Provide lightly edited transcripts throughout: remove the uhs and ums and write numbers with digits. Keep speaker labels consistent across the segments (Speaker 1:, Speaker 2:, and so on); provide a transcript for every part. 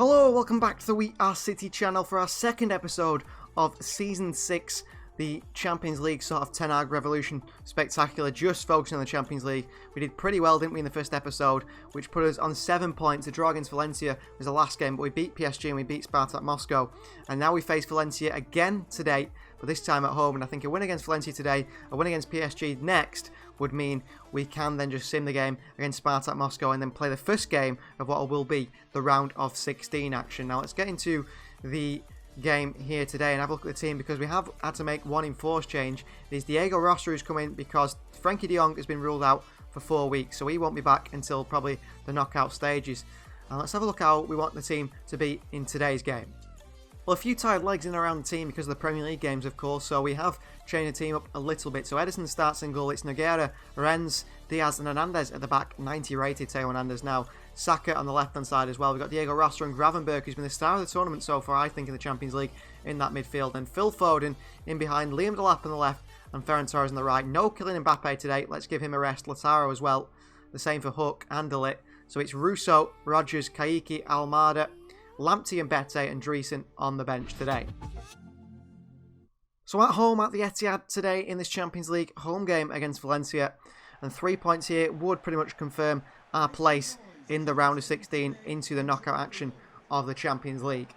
Speaker 1: Hello, welcome back to the We Are City channel for our second episode of Season 6, the Champions League sort of Ten Hag Revolution spectacular, just focusing on the Champions League. We did pretty well, didn't we, in the first episode, which put us on 7 points. A draw against Valencia was the last game, but we beat PSG and we beat Spartak Moscow. And now we face Valencia again today, but this time at home. And I think a win against Valencia today, a win against PSG next, would mean we can then just sim the game against Spartak Moscow and then play the first game of what will be the round of 16 action. Now let's get into the game here today and have a look at the team, because we have had to make one enforced change. There's Diego Rossa who's come in because Frankie de Jong has been ruled out for 4 weeks, so he won't be back until probably the knockout stages. And let's have a look how we want the team to be in today's game. Well, a few tired legs in and around the team because of the Premier League games, of course, so we have changed the team up a little bit. So Ederson starts in goal. It's Nogueira, Renz, Diaz and Hernandez at the back. 90 rated Theo Hernandez now. Saka on the left-hand side as well. We've got Diego Rossa and Gravenberch, who's been the star of the tournament so far, I think, in the Champions League in that midfield. And Phil Foden in behind, Liam Delap on the left and Ferran Torres on the right. No killing Mbappe today. Let's give him a rest. Lautaro as well. The same for Hook and Ligt. So it's Russo, Rogers, Kaiki, Almada, Lamptey and Bette and Dreesen on the bench today. So at home at the Etihad today in this Champions League home game against Valencia, and 3 points here would pretty much confirm our place in the round of 16 into the knockout action of the Champions League.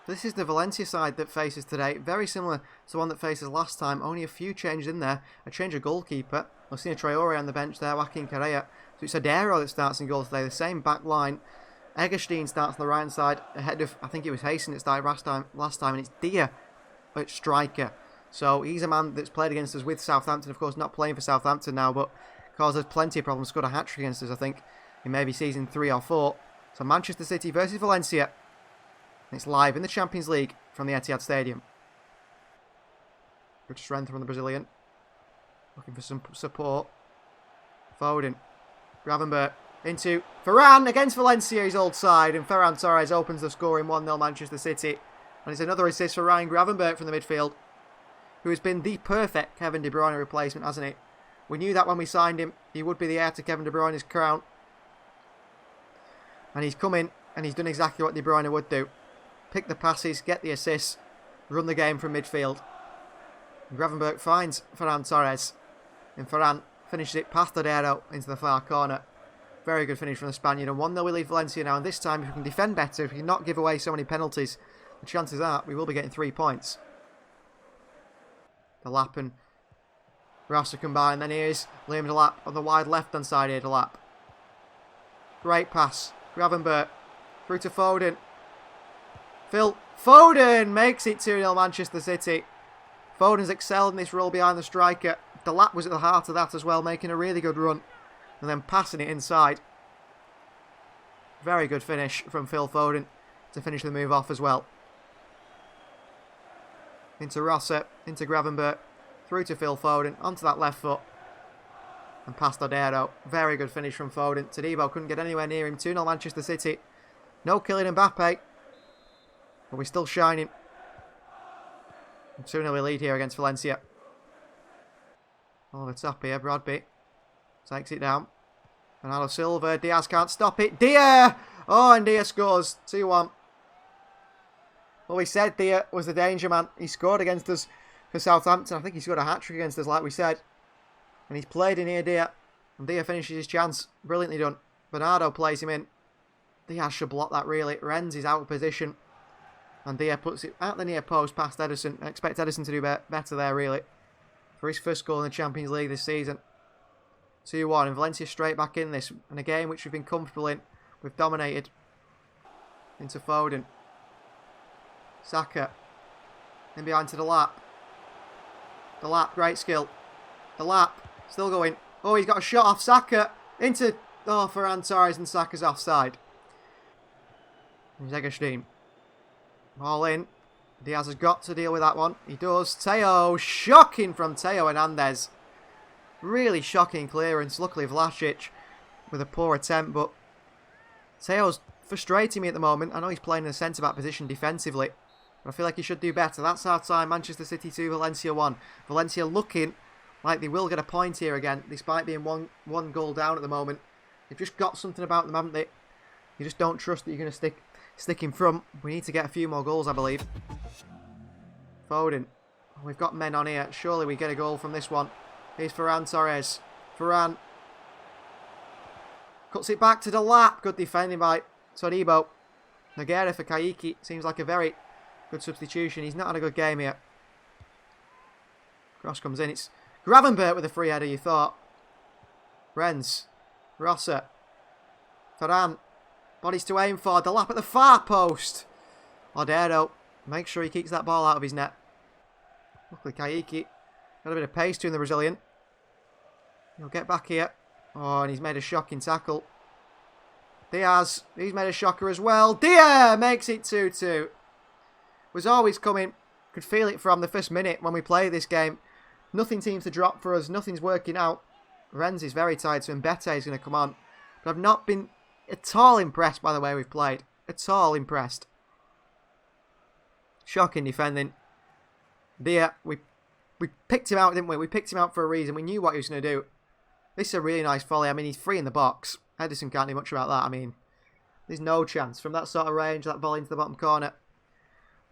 Speaker 1: This is the Valencia side that faces today, very similar to the one that faces last time, only a few changes in there. A change of goalkeeper, we've seen a Traore on the bench there, Joaquin Correa. So it's Adero that starts in goal today, the same back line. Egerstein starts on the right side ahead of, I think it was Hayson that started last time, and it's Dia at striker. So he's a man that's played against us with Southampton, of course not playing for Southampton now, but caused us plenty of problems, scored a hat-trick against us, I think, in maybe season 3 or 4. So Manchester City versus Valencia. And it's live in the Champions League from the Etihad Stadium. Good strength from the Brazilian. Looking for some support. Foden. Gravenberch. Into Ferran against Valencia, his old side, and Ferran Torres opens the score in 1-0 Manchester City. And it's another assist for Ryan Gravenberch from the midfield, who has been the perfect Kevin De Bruyne replacement, hasn't he? We knew that when we signed him, he would be the heir to Kevin De Bruyne's crown. And he's come in, and he's done exactly what De Bruyne would do. Pick the passes, get the assists, run the game from midfield. And Gravenberch finds Ferran Torres, and Ferran finishes it past Adero into the far corner. Very good finish from the Spaniard, and 1-0 we lead Valencia now, and this time if we can defend better, if we can not give away so many penalties, the chances are we will be getting 3 points. Delap and Rossa combine, then here's Liam Delap on the wide left-hand side here, Delap. Great pass, Gravenberch, through to Foden. Phil Foden makes it 2-0 Manchester City. Foden's excelled in this role behind the striker. Delap was at the heart of that as well, making a really good run. And then passing it inside. Very good finish from Phil Foden to finish the move off as well. Into Rossa, into Gravenberch, through to Phil Foden, onto that left foot. And past Adero. Very good finish from Foden. Todibo couldn't get anywhere near him. 2-0 Manchester City. No killing Mbappe. But we're still shining. 2-0 we lead here against Valencia. Over top here, Brodby. Takes it down. Bernardo Silva. Diaz can't stop it. Dia! Oh, and Dia scores. 2-1. Well, we said Dia was the danger man. He scored against us for Southampton. I think he scored a hat-trick against us, like we said. And he's played in here, Dia. And Dia finishes his chance. Brilliantly done. Bernardo plays him in. Diaz should block that, really. Renz is out of position. And Dia puts it at the near post past Ederson. I expect Ederson to do better there, really, for his first goal in the Champions League this season. 2-1, and Valencia straight back in this, in a game which we've been comfortable in. We've dominated. Into Foden. Saka. In behind to Delap. Delap, great skill. Delap, still going. Oh, he's got a shot off Saka. Into, Ferran Torres, and Saka's offside. There's Egerstein. All in. Diaz has got to deal with that one. He does. Theo, shocking from Theo Hernandez. Really shocking clearance. Luckily Vlasic with a poor attempt, but Theo's frustrating me at the moment. I know he's playing in a centre-back position defensively, but I feel like he should do better. That's our time. Manchester City 2, Valencia 1. Valencia looking like they will get a point here again, despite being one goal down at the moment. They've just got something about them, haven't they? You just don't trust that you're going to stick in front. We need to get a few more goals, I believe. Foden. Oh, we've got men on here. Surely we get a goal from this one. Here's Ferran Torres. Ferran. Cuts it back to the lap. Good defending by Todibo. Nogueira for Kaiki. Seems like a very good substitution. He's not had a good game here. Cross comes in. It's Gravenberch with a free header, you thought. Renz. Rosser. Ferran. Bodies to aim for. The lap at the far post. Odero. Make sure he keeps that ball out of his net. Luckily, Kaiki got a bit of pace to him, the Brazilian. He'll get back here. Oh, and he's made a shocking tackle. Diaz. He's made a shocker as well. Diaz makes it 2-2. Was always coming. Could feel it from the first minute when we play this game. Nothing seems to drop for us. Nothing's working out. Renz is very tired, so Mbappe is going to come on. But I've not been at all impressed by the way we've played. At all impressed. Shocking defending. Dia, we picked him out, didn't we? We picked him out for a reason. We knew what he was going to do. This is a really nice volley. I mean, he's free in the box. Edison can't do much about that. I mean, there's no chance from that sort of range, that volley into the bottom corner.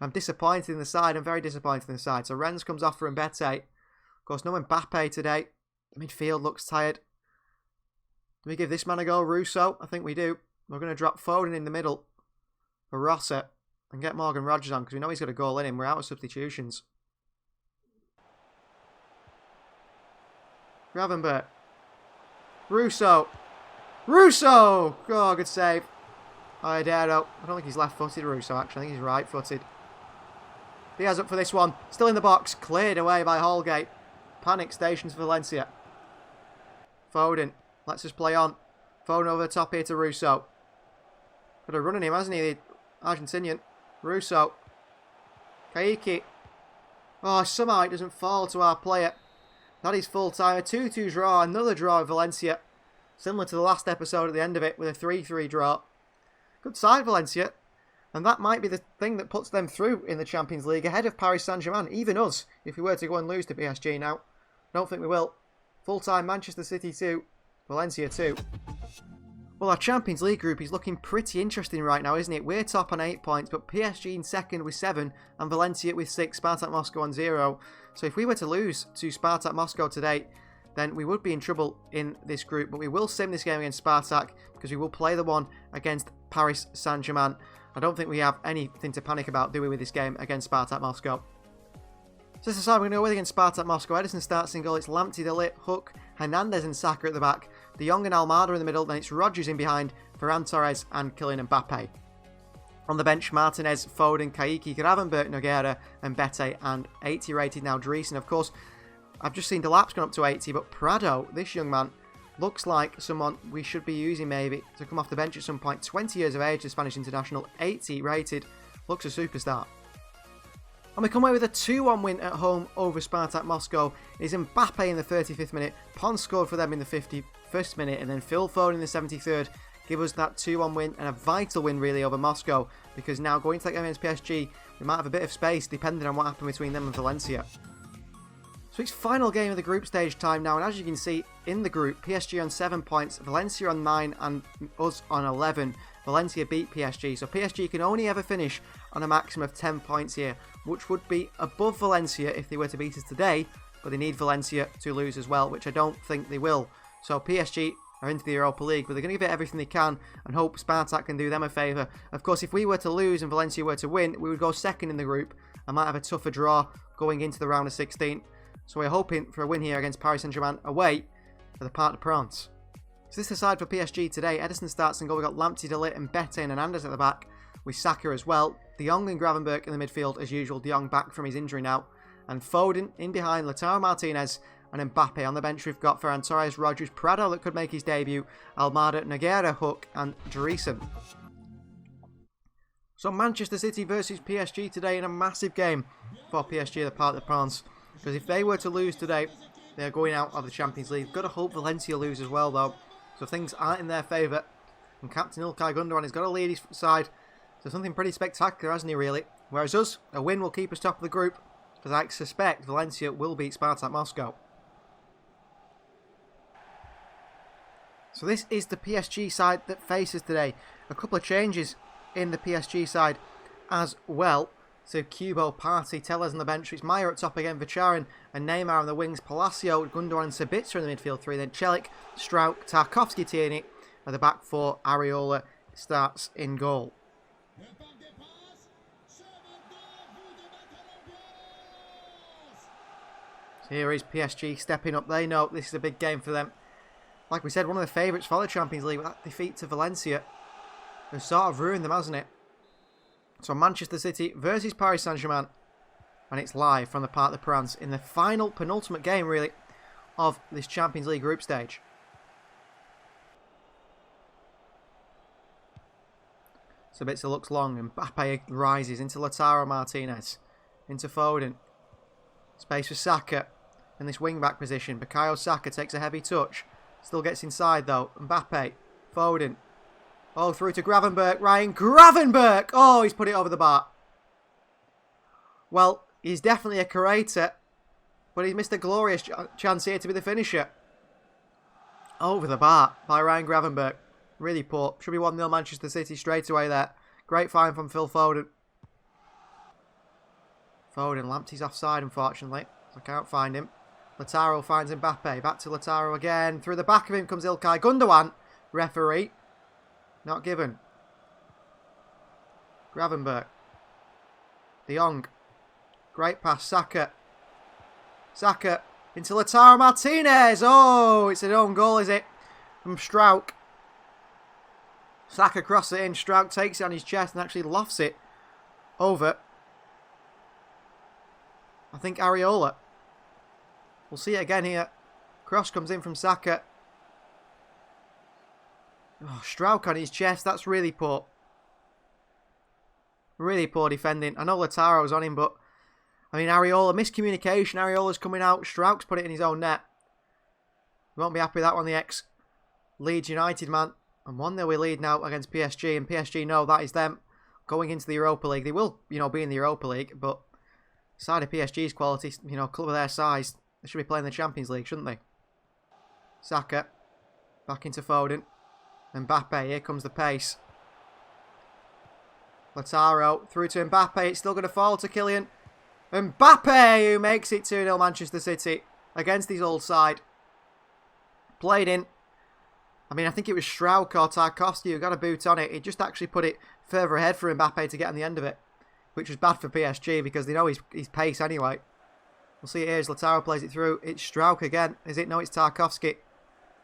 Speaker 1: I'm disappointed in the side. I'm very disappointed in the side. So Renz comes off for Mbappe. Of course, no Mbappe today. The midfield looks tired. Do we give this man a go? Russo? I think we do. We're going to drop Foden in the middle for Rosser and get Morgan Rogers on because we know he's got a goal in him. We're out of substitutions. Gravenberch. Russo. Russo! Oh, good save. Odero. I don't think he's left-footed, Russo, actually. I think he's right-footed. Diaz up for this one. Still in the box. Cleared away by Holgate. Panic stations for Valencia. Foden. Let's just play on. Foden over the top here to Russo. Got a run on him, hasn't he? The Argentinian. Russo. Kaiki. Oh, somehow it doesn't fall to our player. That is full time. A 2-2 draw. Another draw with Valencia. Similar to the last episode at the end of it with a 3-3 draw. Good side, Valencia. And that might be the thing that puts them through in the Champions League ahead of Paris Saint-Germain. Even us, if we were to go and lose to PSG now. Don't think we will. Full time Manchester City 2. Valencia 2. Well, our Champions League group is looking pretty interesting right now, isn't it? We're top on 8 points, but PSG in second with 7 and Valencia with 6, Spartak Moscow on 0. So if we were to lose to Spartak Moscow today, then we would be in trouble in this group. But we will sim this game against Spartak because we will play the one against Paris Saint-Germain. I don't think we have anything to panic about, do we, with this game against Spartak Moscow? So this is how we're going to go with against Spartak Moscow. Edison starts in goal. It's Lamptey, Ligt, Hook, Hernandez and Saka at the back. De Jong and Almada in the middle. Then it's Rogers in behind. Ferran Torres and Kylian Mbappe. On the bench, Martinez, Foden, Kaiki, Gravenberch, Nogueira, and Bete, and 80 rated now Dreesen. Of course, I've just seen Delap's gone up to 80, but Prado, this young man, looks like someone we should be using maybe to come off the bench at some point. 20 years of age, the Spanish international, 80 rated, looks a superstar. And we come away with a 2-1 win at home over Spartak Moscow. It is Mbappe in the 35th minute, Pons scored for them in the 51st minute, and then Phil Foden in the 73rd. Give us that 2-1 win and a vital win really over Moscow, because now going to that game against PSG, we might have a bit of space depending on what happened between them and Valencia. So it's final game of the group stage time now, and as you can see in the group, PSG on 7 points, Valencia on 9 and us on 11. Valencia beat PSG, so PSG can only ever finish on a maximum of 10 points here, which would be above Valencia if they were to beat us today, but they need Valencia to lose as well, which I don't think they will. So PSG are into the Europa League, but they're going to give it everything they can and hope Spartak can do them a favour. Of course, if we were to lose and Valencia were to win, we would go second in the group and might have a tougher draw going into the round of 16. So we're hoping for a win here against Paris Saint-Germain away for the Parc des Princes. So this is the side for PSG today. Edison starts in goal. We've got Lamptey, De Ligt and Bete and Hernandez at the back with Saka as well. De Jong and Gravenberch in the midfield as usual. De Jong back from his injury now. And Foden in behind Lautaro Martinez and Mbappe. On the bench we've got Ferran Torres, Rogers, Prado that could make his debut, Almada, Nogueira, Hook and Dreesen. So Manchester City versus PSG today in a massive game for PSG at the Parc des Princes. Because if they were to lose today, they're going out of the Champions League. Got to hope Valencia lose as well though. So things aren't in their favour. And Captain Ilkay Gundogan has got to lead his side. So something pretty spectacular, hasn't he really? Whereas us, a win will keep us top of the group. Because I suspect Valencia will beat Spartak Moscow. So this is the PSG side that faces today. A couple of changes in the PSG side as well. So Kubo, Partey, Tellez on the bench. It's Maya up top again, Vicharin and Neymar on the wings. Palacio, Gundogan and Sabitzer in the midfield three. Then Celik, Struijk, Tarkowski, Tierney. At the back four, Areola starts in goal. So here is PSG stepping up. They know this is a big game for them. Like we said, one of the favourites for the Champions League, but that defeat to Valencia has sort of ruined them, hasn't it? So Manchester City versus Paris Saint-Germain. And it's live from the Parc des Princes in the final, penultimate game, really, of this Champions League group stage. Sabitzer looks long, and Mbappe rises into Lautaro Martinez. Into Foden. Space for Saka in this wing-back position. Bukayo Saka takes a heavy touch. Still gets inside, though. Mbappe. Foden. Oh, through to Gravenberch. Ryan Gravenberch! Oh, he's put it over the bar. Well, he's definitely a creator, but he's missed a glorious chance here to be the finisher. Over the bar by Ryan Gravenberch. Really poor. Should be 1-0 Manchester City straight away there. Great find from Phil Foden. Foden lamped his offside, unfortunately. So I can't find him. Lautaro finds Mbappe. Back to Lautaro again. Through the back of him comes Ilkay Gundogan. Referee. Not given. Gravenberch. Jong. Great pass. Saka. Saka into Lautaro Martinez. Oh, it's an own goal, is it? From Struijk. Saka crosses it in. Struijk takes it on his chest and actually lofts it over, I think, Areola. We'll see it again here. Cross comes in from Saka. Oh, Struijk on his chest. That's really poor. Really poor defending. I know Lautaro was on him, but I mean, Areola, miscommunication. Areola's coming out. Struijk's put it in his own net. We won't be happy with that one, the ex-Leeds United man. And 1-0 we lead now against PSG, and PSG know that is them going into the Europa League. They will, be in the Europa League, but side of PSG's quality, club of their size, they should be playing the Champions League, shouldn't they? Saka, back into Foden. Mbappe, here comes the pace. Lautaro, through to Mbappe, it's still going to fall to Kylian. Mbappe, who makes it 2-0 Manchester City against his old side. Played in. I mean, I think it was Struijk or Tarkowski who got a boot on it. He just actually put it further ahead for Mbappe to get on the end of it, which was bad for PSG because they know his pace anyway. We'll see it here as Lautaro plays it through. It's Struijk again, is it? No, it's Tarkowski.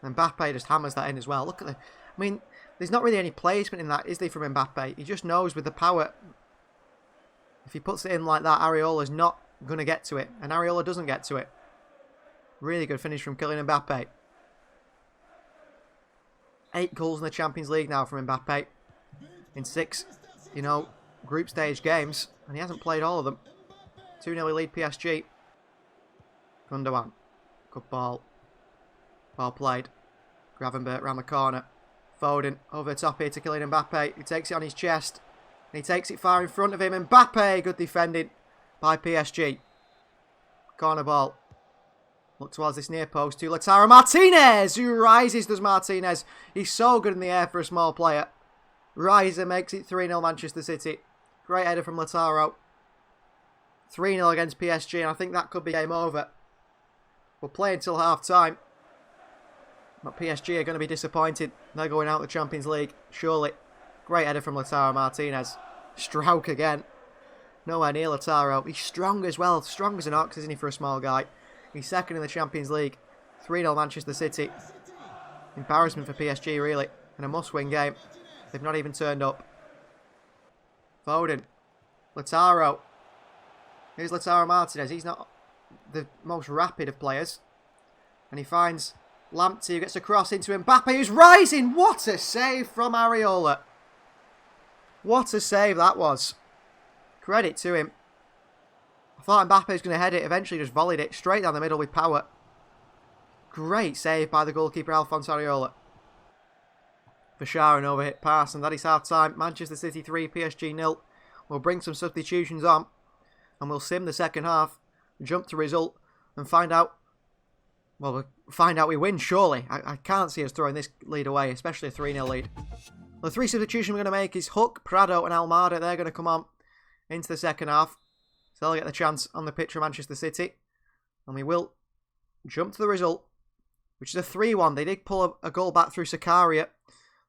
Speaker 1: And Mbappe just hammers that in as well. Look at the... I mean, there's not really any placement in that, is there, from Mbappe? He just knows with the power, if he puts it in like that, Areola's not going to get to it. And Areola doesn't get to it. Really good finish from Kylian Mbappe. 8 goals in the Champions League now from Mbappe. In 6, group stage games. And he hasn't played all of them. 2-0 lead PSG. Gundogan. Good ball. Well played. Gravenberch round the corner. Foden over the top here to Kylian Mbappe. He takes it on his chest. And he takes it far in front of him. Mbappe, good defending by PSG. Corner ball. Look towards this near post to Lautaro Martinez, who rises, does Martinez. He's so good in the air for a small player. Riser makes it 3-0 Manchester City. Great header from Lautaro. 3-0 against PSG, and I think that could be game over. We'll play until half-time. But PSG are going to be disappointed. They're going out of the Champions League, surely. Great header from Lautaro Martinez. Struijk again. Nowhere near Lautaro. He's strong as well. Strong as an ox, isn't he, for a small guy? He's second in the Champions League. 3-0 Manchester City. Embarrassment for PSG, really. And a must-win game. They've not even turned up. Foden. Lautaro. Here's Lautaro Martinez. He's not the most rapid of players. And he finds Lamptey, who gets a cross into Mbappe, who's rising. What a save from Areola. What a save that was. Credit to him. I thought Mbappe was going to head it. Eventually just volleyed it straight down the middle with power. Great save by the goalkeeper, Alphonse Areola. Vicharin overhit pass, and that is half-time. Manchester City 3, PSG 0. We'll bring some substitutions on, and we'll sim the second half, jump to result, and find out, well, find out we win, surely. I can't see us throwing this lead away, especially a 3-0 lead. The 3 substitutions we're going to make is Hook, Prado and Almada. They're going to come on into the second half. So they'll get the chance on the pitch for Manchester City. And we will jump to the result, which is a 3-1. They did pull a goal back through Sakaria,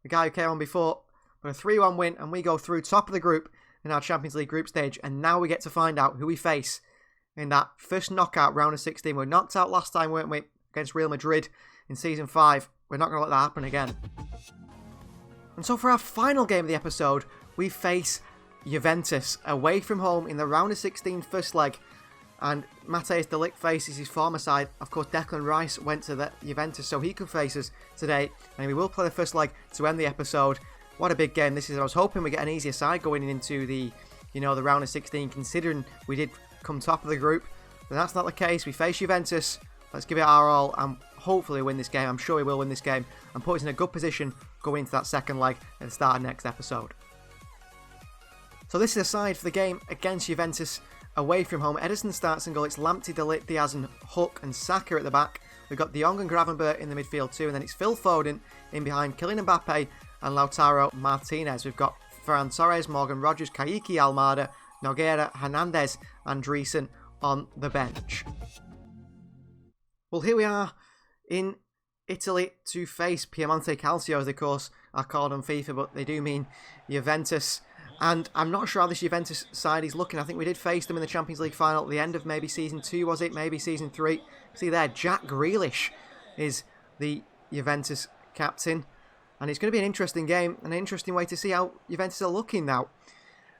Speaker 1: the guy who came on before. But a 3-1 win, and we go through top of the group in our Champions League group stage. And now we get to find out who we face in that first knockout round of 16. We were knocked out last time, weren't we, against Real Madrid in Season 5. We're not going to let that happen again. And so for our final game of the episode, we face Juventus away from home in the round of 16 first leg. And Matthijs de Ligt faces his former side. Of course, Declan Rice went to the Juventus, so he could face us today. And we will play the first leg to end the episode. What a big game this is. I was hoping we get an easier side going into the round of 16, considering we did come top of the group. But that's not the case. We face Juventus. Let's give it our all and hopefully win this game. I'm sure we will win this game and put us in a good position going into that second leg at the start of next episode. So this is a side for the game against Juventus away from home. Ederson starts in goal. It's Lamptey, De Ligt, Diaz and Hook and Saka at the back. We've got Jong and Gravenberch in the midfield too. And then it's Phil Foden in behind Kylian Mbappe and Lautaro Martinez. We've got Ferran Torres, Morgan Rogers, Kayiki Almada, Nogueira, Hernandez and Dreesen on the bench. Well, here we are in Italy to face Piemonte Calcio, as they, of course, are called on FIFA, but they do mean Juventus. And I'm not sure how this Juventus side is looking. I think we did face them in the Champions League final at the end of maybe Season 2, was it? Maybe Season 3. See there, Jack Grealish is the Juventus captain. And it's going to be an interesting game, an interesting way to see how Juventus are looking now.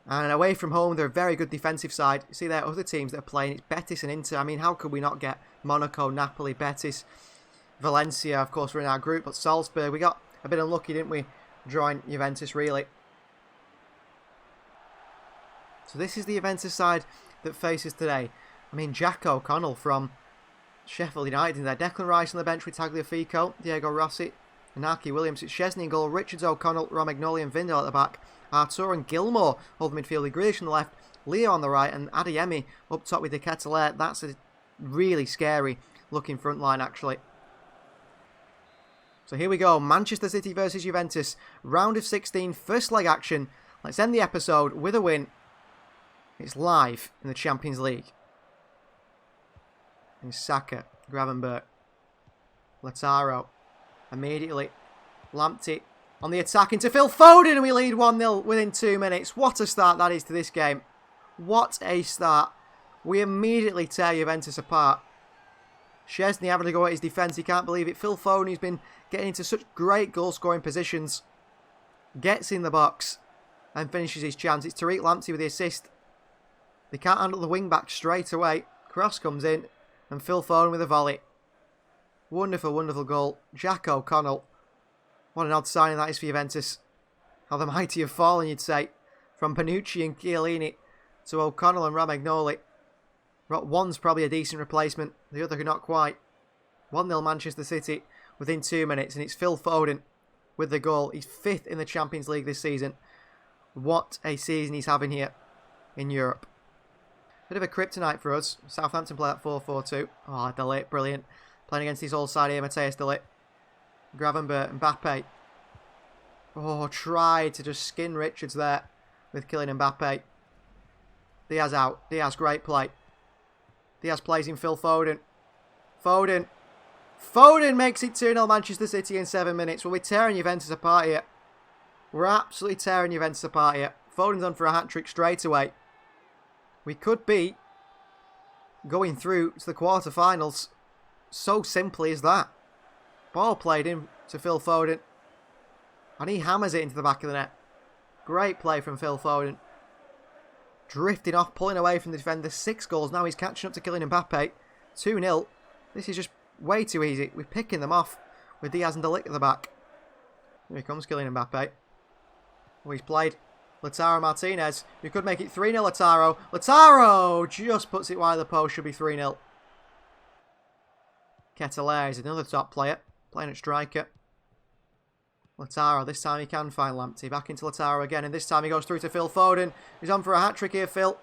Speaker 1: And away from home, they're a very good defensive side. You see there are other teams that are playing. It's Betis and Inter. I mean, how could we not get Monaco, Napoli, Betis, Valencia? Of course, we're in our group, but Salzburg. We got a bit unlucky, didn't we, drawing Juventus, really. So this is the Juventus side that faces today. I mean, Jack O'Connell from Sheffield United in there. Declan Rice on the bench with Tagliafico, Diego Rossi, Inaki Williams. It's Szczesny in goal, Richards, O'Connell, Romagnoli and Vindel at the back. Artur and Gilmour hold the midfield. Grealish on the left, Leo on the right, and Adeyemi up top with De Ketelaere. That's a really scary looking front line, actually. So here we go. Manchester City versus Juventus. Round of 16, first leg action. Let's end the episode with a win. It's live in the Champions League. And Saka, Gravenberch, Lautaro, immediately, Lamptey on the attack into Phil Foden, and we lead 1-0 within 2 minutes. What a start that is to this game. What a start. We immediately tear Juventus apart. Szczesny having to go at his defence, he can't believe it. Phil Foden, who's been getting into such great goal-scoring positions, gets in the box and finishes his chance. It's Tariq Lamptey with the assist. They can't handle the wing-back straight away. Cross comes in, and Phil Foden with a volley. Wonderful, wonderful goal. Jack O'Connell. What an odd signing that is for Juventus. How the mighty have fallen, you'd say. From Panucci and Chiellini to O'Connell and Romagnoli. One's probably a decent replacement, the other not quite. 1-0 Manchester City within 2 minutes, and it's Phil Foden with the goal. He's 5th in the Champions League this season. What a season he's having here in Europe. Bit of a kryptonite for us. Southampton play at 4-4-2. Oh, De Ligt, brilliant. Playing against his old side here, Matthijs de Ligt. Gravenberch, Mbappe. Oh, tried to just skin Richards there with Kylian Mbappe. Diaz out. Diaz, great play. Diaz plays in Phil Foden. Foden. Foden makes it 2-0 Manchester City in 7 minutes. Well, we're tearing Juventus apart here. We're absolutely tearing Juventus apart here. Foden's on for a hat-trick straight away. We could be going through to the quarterfinals. So simply as that. Ball played in to Phil Foden. And he hammers it into the back of the net. Great play from Phil Foden. Drifting off, pulling away from the defender. 6 goals. Now he's catching up to Kylian Mbappe. 2-0. This is just way too easy. We're picking them off with Diaz and De Ligt at the back. Here comes Kylian Mbappe. Oh, he's played Lautaro Martinez, who could make it 3-0 Lautaro. Lautaro just puts it wide of the post. Should be 3-0. Ketelaere is another top player. Playing at striker. Lautaro, this time he can find Lamptey. Back into Lautaro again, and this time he goes through to Phil Foden. He's on for a hat-trick here, Phil.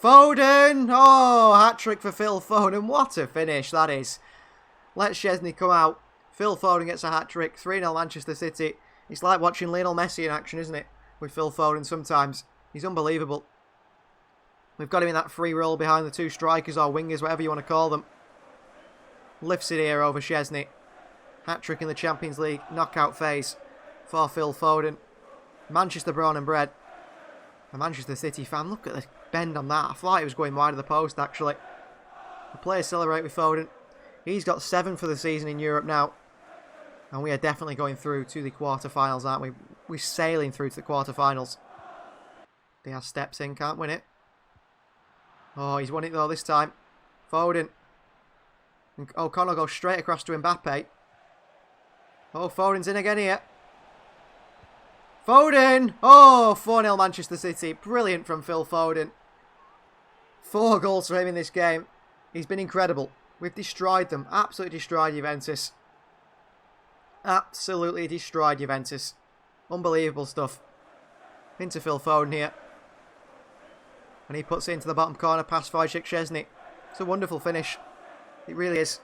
Speaker 1: Foden! Oh, hat-trick for Phil Foden. What a finish that is. Let Szczesny come out. Phil Foden gets a hat-trick. 3-0 Manchester City. It's like watching Lionel Messi in action, isn't it? With Phil Foden sometimes. He's unbelievable. We've got him in that free role behind the two strikers or wingers, whatever you want to call them. Lifts it here over Szczesny. Hat-trick in the Champions League knockout phase for Phil Foden. Manchester born and bred. A Manchester City fan. Look at the bend on that. I thought he was going wide of the post, actually. The players celebrate with Foden. He's got 7 for the season in Europe now. And we are definitely going through to the quarterfinals, aren't we? We're sailing through to the quarterfinals. Diaz steps in, can't win it. Oh, he's won it though this time. Foden. And O'Connell goes straight across to Mbappe. Oh, Foden's in again here. Foden! Oh, 4-0 Manchester City. Brilliant from Phil Foden. 4 goals for him in this game. He's been incredible. We've destroyed them. Absolutely destroyed Juventus. Absolutely destroyed Juventus. Unbelievable stuff. Into Phil Foden here. And he puts it into the bottom corner past Wojciech Szczesny. It's a wonderful finish. It really is.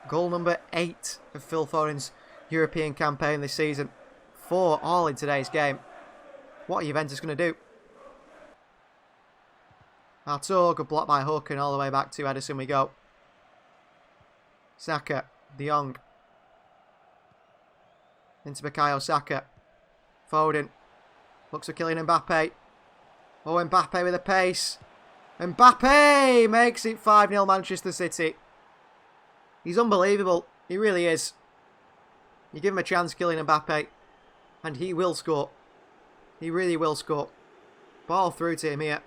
Speaker 1: Goal number 8 of Phil Foden's European campaign this season. 4 all in today's game. What are Juventus going to do? Artur, good block by Hook, and all the way back to Edison we go. Saka, Jong. Into Bukayo Saka. Foden. Looks for killing Mbappe. Oh, Mbappe with a pace. Mbappe makes it 5-0 Manchester City. He's unbelievable. He really is. You give him a chance killing Mbappe, and he will score. He really will score. Ball through to him here.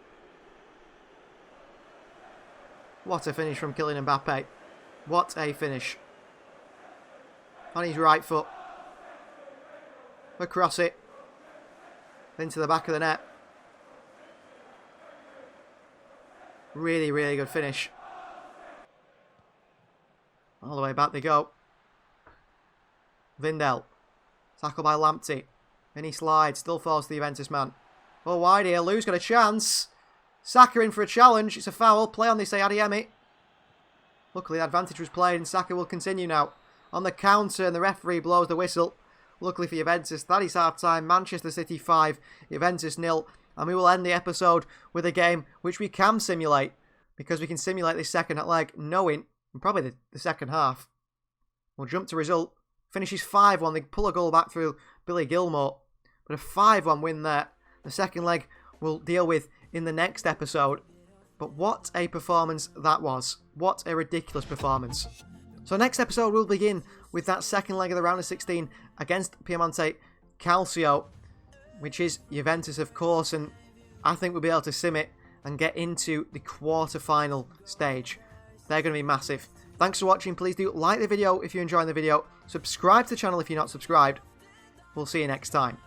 Speaker 1: What a finish from Kylian Mbappe. What a finish. On his right foot. Across it. Into the back of the net. Really, really good finish. All the way back they go. Vindel. Tackled by Lamptey. And he slides. Still falls to the Juventus man. Oh, wide here. Lou's got a chance. Saka in for a challenge. It's a foul. Play on, they say, Adeyemi. Luckily, the advantage was played, and Saka will continue now. On the counter, and the referee blows the whistle. Luckily for Juventus, that is half-time. Manchester City 5, Juventus 0. And we will end the episode with a game which we can simulate. Because we can simulate this second leg, knowing, and probably the second half. We'll jump to result. Finishes 5-1. They pull a goal back through Billy Gilmore. But a 5-1 win there. The second leg we'll deal with in the next episode. But what a performance that was. What a ridiculous performance. So next episode we'll begin with that second leg of the round of 16 against Piemonte Calcio, which is Juventus, of course, and I think we'll be able to sim it and get into the quarter-final stage. They're going to be massive. Thanks for watching. Please do like the video if you're enjoying the video. Subscribe to the channel if you're not subscribed. We'll see you next time.